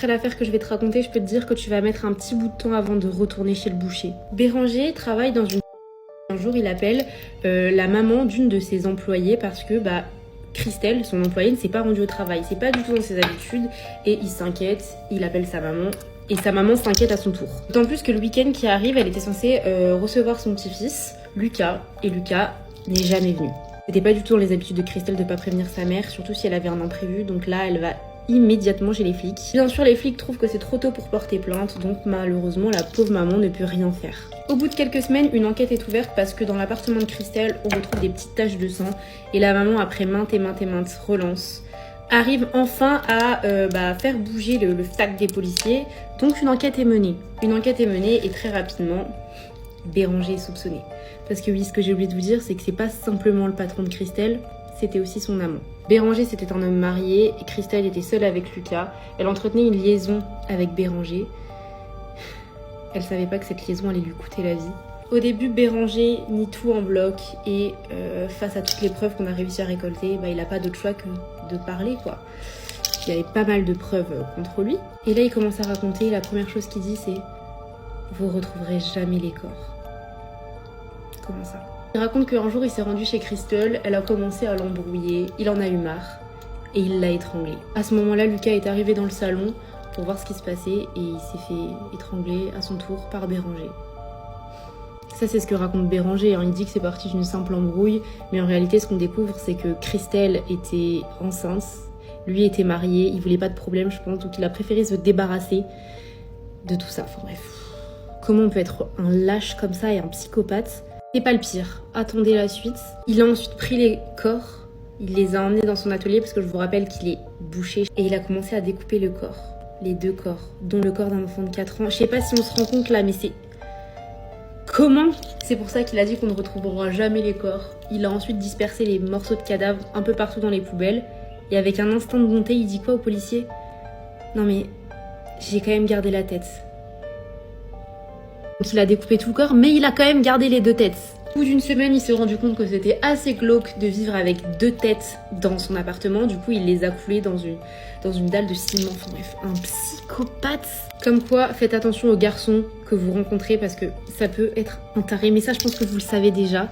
Après l'affaire que je vais te raconter, je peux te dire que tu vas mettre un petit bout de temps avant de retourner chez le boucher. Béranger travaille dans une... Un jour, il appelle la maman d'une de ses employées parce que Christelle, son employée, ne s'est pas rendue au travail. C'est pas du tout dans ses habitudes et il s'inquiète, il appelle sa maman et sa maman s'inquiète à son tour. D'autant plus que le week-end qui arrive, elle était censée recevoir son petit-fils, Lucas, et Lucas n'est jamais venu. C'était pas du tout dans les habitudes de Christelle de pas prévenir sa mère, surtout si elle avait un imprévu, donc là elle va immédiatement chez les flics. Bien sûr, les flics trouvent que c'est trop tôt pour porter plainte, donc malheureusement la pauvre maman ne peut rien faire. Au bout de quelques semaines, une enquête est ouverte parce que dans l'appartement de Christelle, on retrouve des petites taches de sang et la maman, après maintes relances, arrive enfin à faire bouger le stack des policiers. Donc une enquête est menée. Et très rapidement, Béranger est soupçonné. Parce que oui, ce que j'ai oublié de vous dire, c'est que c'est pas simplement le patron de Christelle, c'était aussi son amant. Béranger, c'était un homme marié et Christelle était seule avec Lucas. Elle entretenait une liaison avec Béranger. Elle savait pas que cette liaison allait lui coûter la vie. Au début, Béranger nie tout en bloc et face à toutes les preuves qu'on a réussi à récolter, il n'a pas d'autre choix que de parler, quoi. Il y avait pas mal de preuves contre lui. Et là, il commence à raconter, la première chose qu'il dit, c'est « Vous retrouverez jamais les corps ». Comment ça? Il raconte qu'un jour, il s'est rendu chez Christelle, elle a commencé à l'embrouiller, il en a eu marre et il l'a étranglée. À ce moment-là, Lucas est arrivé dans le salon pour voir ce qui se passait et il s'est fait étrangler à son tour par Béranger. Ça, c'est ce que raconte Béranger, hein. Il dit que c'est parti d'une simple embrouille, mais en réalité, ce qu'on découvre, c'est que Christelle était enceinte, lui était marié, il voulait pas de problème, je pense, donc il a préféré se débarrasser de tout ça. Enfin bref, comment on peut être un lâche comme ça et un psychopathe? C'est pas le pire, attendez la suite. Il a ensuite pris les corps, il les a emmenés dans son atelier parce que je vous rappelle qu'il est boucher et il a commencé à découper le corps, les deux corps, dont le corps d'un enfant de 4 ans. Je sais pas si on se rend compte là, mais c'est... Comment? C'est pour ça qu'il a dit qu'on ne retrouvera jamais les corps. Il a ensuite dispersé les morceaux de cadavres un peu partout dans les poubelles et avec un instant de bonté, il dit quoi aux policiers? Non mais, j'ai quand même gardé la tête. Donc il a découpé tout le corps, mais il a quand même gardé les 2 têtes. Au bout d'une semaine, il s'est rendu compte que c'était assez glauque de vivre avec 2 têtes dans son appartement. Du coup, il les a coulées dans une dalle de ciment. Enfin bref, un psychopathe. Comme quoi, faites attention aux garçons que vous rencontrez parce que ça peut être un taré. Mais ça, je pense que vous le savez déjà.